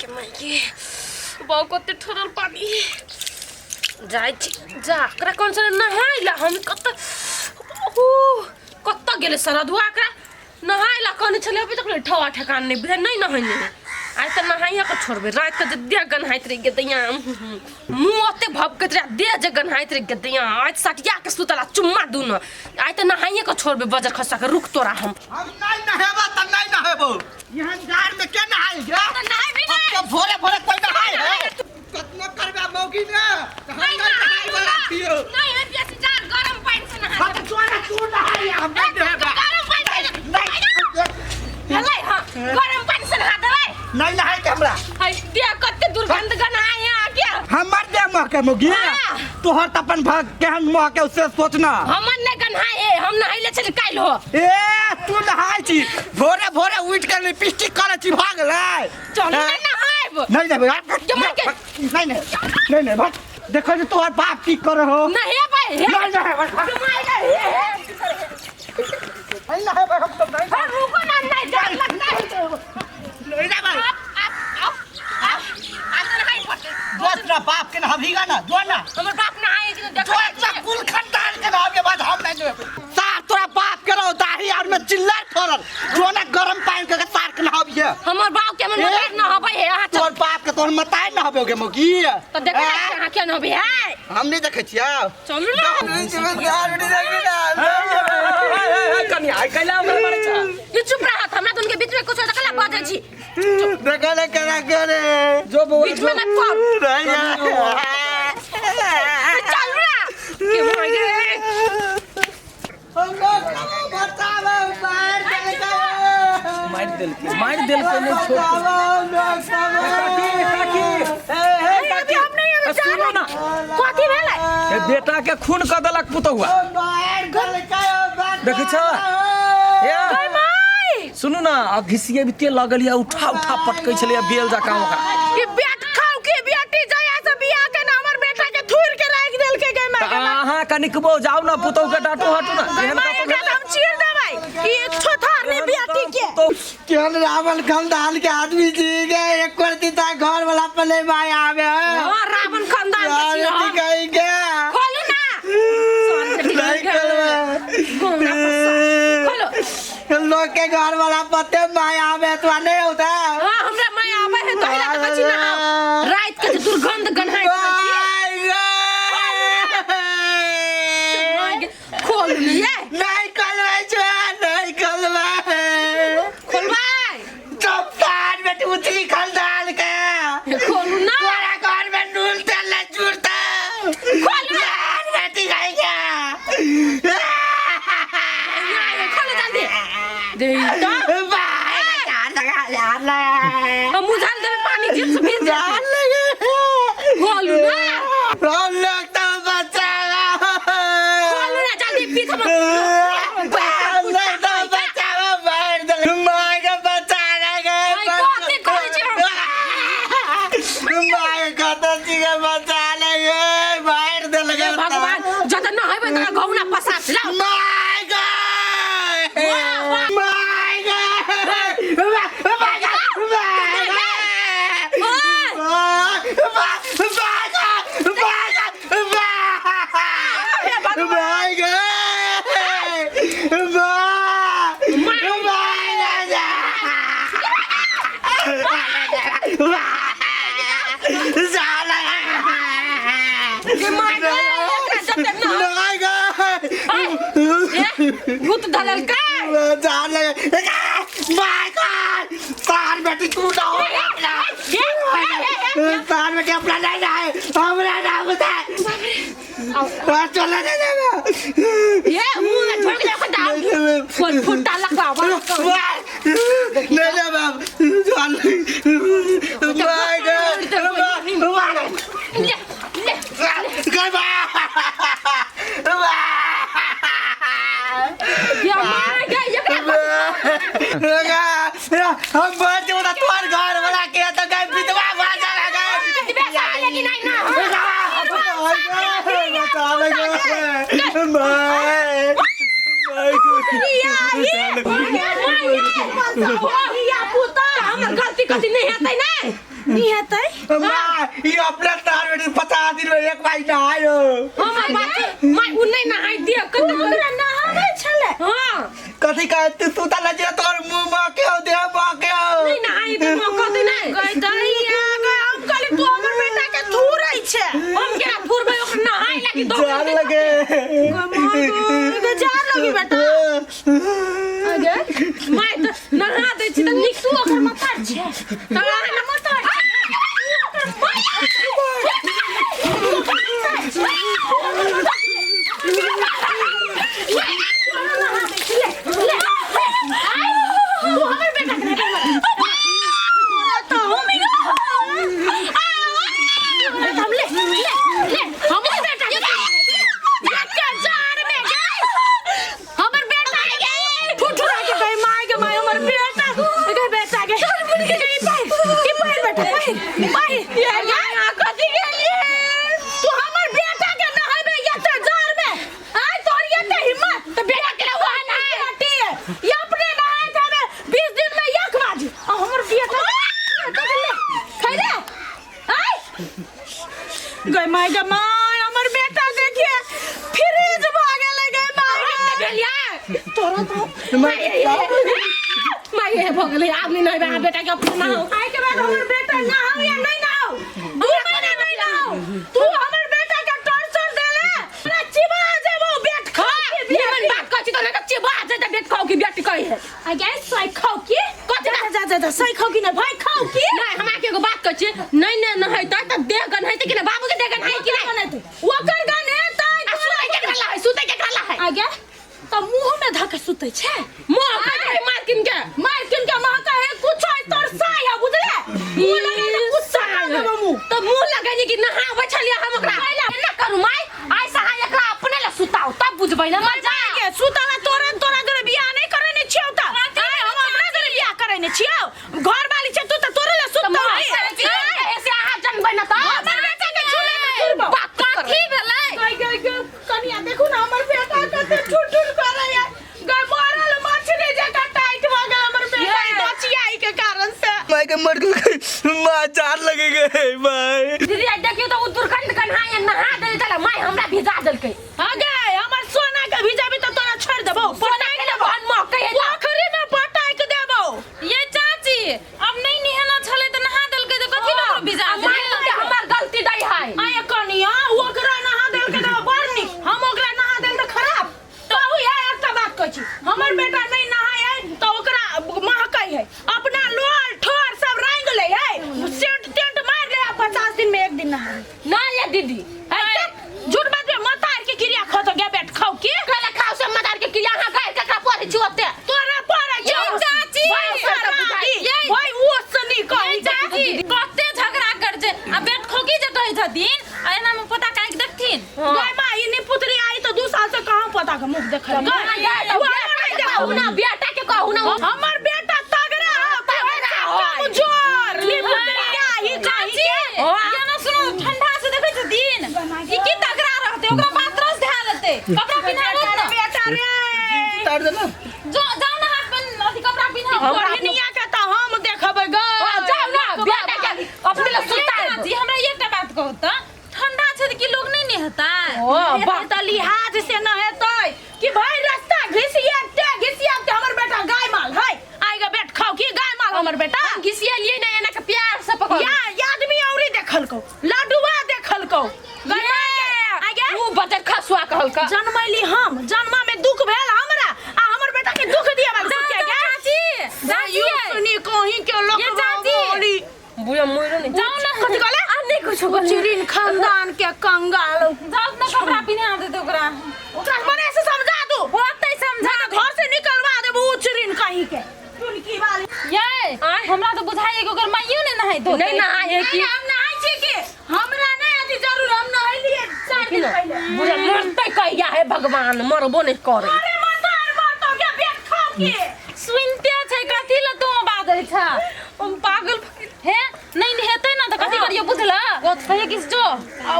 के मायके बाऊ कते ठोरल पानी जाय जा करा कौन सा नहाइला हम कत गेले सरदुआ का नहाइला कौन छले अभी तक ठवा ठकान नहीं बुझा नहीं नहाइने आज त नहाइया को छोड़बे रात के दिया गनहाइत रे गदैया मुंह ओते भबकत रे दे जे गनहाइत रे गदैया आज सटिया के सुतला चुम्मा दून आज त नहाइया को छोड़बे बजर खसा के रुक तोरा हम नहीं नहाबा त नहीं नहाबो यहां गार में के नहाई गे नहाई भी नहीं भोरे भोरे कोई नहाई है कतना करबा मौगी ने नहीं नहाई वाला पियो नहीं है बेसी जा गरम पानी से नहा हां चोरा चोर नहाई हम नहीं नहाबा गरम पानी हेलै हां गरम पानी से नहा देबै नहीं नहाई के हमरा हाय दिया कते दुर्गंध गनाए आ गया हमर दे मह के मौगी तोहर त अपन भाग केहन मह के उससे सोचना हमन ने गनाए हम नहाइले चल काइल हो ए तू नहाई छी भोरे भोरे उठ के लिपस्टिक करे छी भाग ले चल नहीं नहाइब नहीं नहीं नहीं नहीं भाग देखो जे तोहर बाप की करे हो नहीं भाई नहीं नहीं नहीं नहीं भाई हम तो नहीं रुको ना नहीं डर लगता है नहीं ना भाई अंदर हाई पड़ते दोस्त ना बाप के ना भीगा ना जो ना हमर बाप ना आए कि देखो तो कुल खानदान के नाम के बाद हम नहीं जो सार तोरा बाप के रहो दाढ़ी और में चिल्ला छोड़ल जो ना गरम पानी के सार के ना होबिए हमर बाप के मन मत ना होबै है हां तोर बाप के तोर मताई ना होबे मौगी तो देख हां के न होबै है हम नहीं देखे छिया चलू ना कनी आई कैला हमर मारे छ ये चुप रहा हमरा तो उनके बीच में कुछ कला बात छी देखले करा करे जो बोल बीच में ना पड़ चल ना के मर गए हम लोग बतावा मार दिल के नहीं छोड़ सुनो ना कथि भेलै ए बेटा के खून क देलक पुतौआ देखै छ गई माई सुनु ना घिसिए बिते लगलिया उठा उठा पटकै छलिया बेल जका ओकरा ये बेट खाऊ के बेटी जया से बियाह के ना हमर बेटा के थूर के राख देल के गई माई अहाँ कनिकबो जाऊ ना पुतौ के डांटो हटू ना एहन माई के हम चीर देबै ई छोथार ने बेटी के केन रावण खानदान के आदमी जी गए एक करती ता घर वाला पले भाई आवे हां रावण खानदान के छी हम कहीं गया खोलू ना खोलो लोग के घर वाला पते माय आवे तो नहीं होता हां हमरा माय आवे है तो हिला के छी ना रात के दुर्गंध गन्हाई खोलू ये नहीं कलवे छ नहीं कलवे खोलवाई चुप कान में टूटी खानदान के खोलू ना पूरा घर में नून तेल चूरता खोलू यार बेटी गई क्या खोलो जल्दी दे तो भाई यार लगा यार लगा हम मुझाल देवे पानी जिस भी यार लगे खोलू ना हम लोग तो बचावा खोलू ना जल्दी पीछे मत हम लोग तो बचावा बाहर दल माय के बचाने गए कथि कहै छी माय कतौ जी के बचाने गए बाहर दल गए भगवान जत न होइबे त घौना पसार लाओ माय गए माय भूत धलल का जान लगे माय गॉड तार बेटी तू ना तार बेटी अपना नहीं जाए हमरा ना बता चला दे ये मुंह में ठोक दे डाल फुल फुटा लगावा नहीं ना बाप जान माय गॉड कर बा या मार गया ये हम बहुत बड़ा तुम्हारे घर वाला किया तो गए विधवा बाजा लगा लेकिन नहीं ना हमर गलती कथी नहीं हेतै ना नहीं हेतै माँ ये अपने तार बेटी 50 दिन में एक बार नहायो हमर बात माय उ नहीं नहाई दिया कत ओकरा नहावे छले हां कथी का तू सुता ल जे तोर मुंह में के दे बा के नहीं नहाई दे कथी नहीं गई दैया हम कहली तू हमर बेटा के थूरै छे हम केना थूरबै ओकरा नहाई लागी दो जान लगे तो जान लगी बेटा आगे माय त नहा दे छी त निक तू ओकर माथा छे तोरा ना माथा गई माय हमर बेटा देखिए फ्रिज भागे लगे माय भेलिया तोरा तो माय भगले आदमी नहीं बा बेटा के अपना ना हो आइ के बाद हमर बेटा ना हो या नहीं ना हो 2 महीना नहीं ना हो तू हमर बेटा के टॉर्चर देले ना चिबा जेबो बेट खा निमन बात कहछि तो ना चिबा जे बेट खाओ की बेट कहि है आई गेस सही खाओ की कत जा सही खाओ की ना भाई खाओ की नहीं हम आके एगो बात कहछि नहीं नहीं है त देह गन है त कि ना बाबू के देह गन है कि नहीं ओकर गन है त सुतै के गला है सुतै के गला है आगे त मुंह में धके सुतै छे मुंह के मारकिन के मां का है कुछ है तोर साय है बुझले मुंह लगे त कुछ साय है त मुंह लगे कि नहावे छलिया हम ओकरा ना करू माय आइ सहाय एकरा अपने ले सुताओ तब बुझबै ना मजा के सुताला तोरा घर बियाह नहीं करे ने छियौ त आइ हम अपना घर बियाह करे ने छियौ घर वाली छ तू त तोरे ले सुताओ ऐसे आहा जनबै ना त हमर बेटा के झूले में गिरबो कथी भेलै गई कनिया देखू ना हमर बेटा कते ठुठुर करे है गई मारल मछली जका टाइट भ गेल हमर बेटा दचियाई के कारण से माय के मर गई मां जान लगे गए भाई दीदी आई देखियो त उ दुर्गंध कन्हाय नहा देल चला माय हमरा भिजा देलकै आगे हमर सोना के भिजाबी त तोरा छोड़ देबो सोना के देबो हम मौके पोखरी में पटाई के देबो ये चाची अब नहीं निहना छले त नहा देलकै त कथि ल भिजा देल हमर गलती दई है आय कनिया ओकरा नहा देलकै त बरनी हम ओकरा नहा देल त खराब तो ये एकटा बात कहै छी हमर बेटा नहीं नहाय है त ओकरा महकै है अपना लोल ठोर सब रंग ले है सेंट टेंट मार ले 50 दिन में एक दिन नहाय ना ये दीदी झूठ बात में मत आर के क्रिया खा तो गे बैठ खाओ की कहला खाओ से मत आर के क्रिया हां गाय ककरा पड़े छी ओते तोरा पड़े छी चाची भाई वो सनी कहि चाची कते झगड़ा कर जे आ बैठ खोकी जे कहि छथिन आ एना में पता काहे के देखथिन गय माई नी पुत्री आई तो 2 साल से कहां पता के मुख देखै कहू ना बेटा के कहू ना हमर बेटा तगड़ा कमजोर नी पुत्री आई चाची ये ना सुनो ठंडा से देखै छथिन ई की तगड़ा रहते ओकरा बात रस ध्यान लेते कपड़ा पिन्हा ना बेटा रे तार दे ना जाओ ना हाथ में अथी कपड़ा पिन्हा बहनिया के त हम देखबै ग जाओ ना बेटा के अपने ल सुता है जी हमरा एकटा बात कहू त ठंडा छै कि लोग नहीं नेहता ओ बात लिहाज से न हेतै कि भाई रास्ता घिसिया के हमर बेटा गाय माल है आइगा बैठ खाओ की गाय माल हमर बेटा घिसिया लिए नहीं एना के प्यार से पकड़ या आदमी औरी देखल को लडुआ देखल को आगे तू बच्चा खसुआ कहल का जन्मैली हम जन्मा में दुख भेल हमरा आ हमर बेटा के दुख दिया बात सोचे गे चाची सुनी कहीं के लोग बोली बुया मोरो नहीं जाओ ना कथि कहले आ नहीं कुछ चिरिन खानदान के कंगाल जाओ ना कपड़ा पिन्हा दे ओकरा मने से समझा दू होतै समझा घर से निकलवा देबो चिरिन कहीं के टुनकी वाली ये हमरा तो बुझाई है ओकर माइयो ने नहाई दो नहीं नहाई की हम नहाई छी की हमरा नहीं अति जरूर हम नहाई लिए 4 दिन पहले बुझा मरतै कहिया है भगवान मरबो नहीं करे अरे मर तो क्या बेट खाओ की सुनते छै कथि ल तो बादल छ हम पागल है नहीं हेतै ना त कथि करियो बुझला कहे किस जो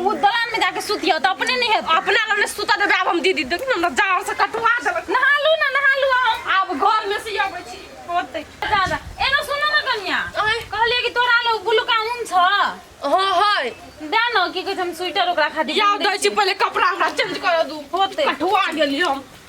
वो दलान में जाके सुतियो त अपने नहीं है अपना लने सुता देबे अब हम दीदी देख ना जाओ से कटवा देब नहा लू हम अब घर में से आबै छी होतै दादा एना सुनो ना कन्या हां हाय दे न की कहै हम स्वेटर ओकरा खातिर याद दै छी पहिले कपड़ा हमरा चेंज कर दू होते कठुआ गेली हम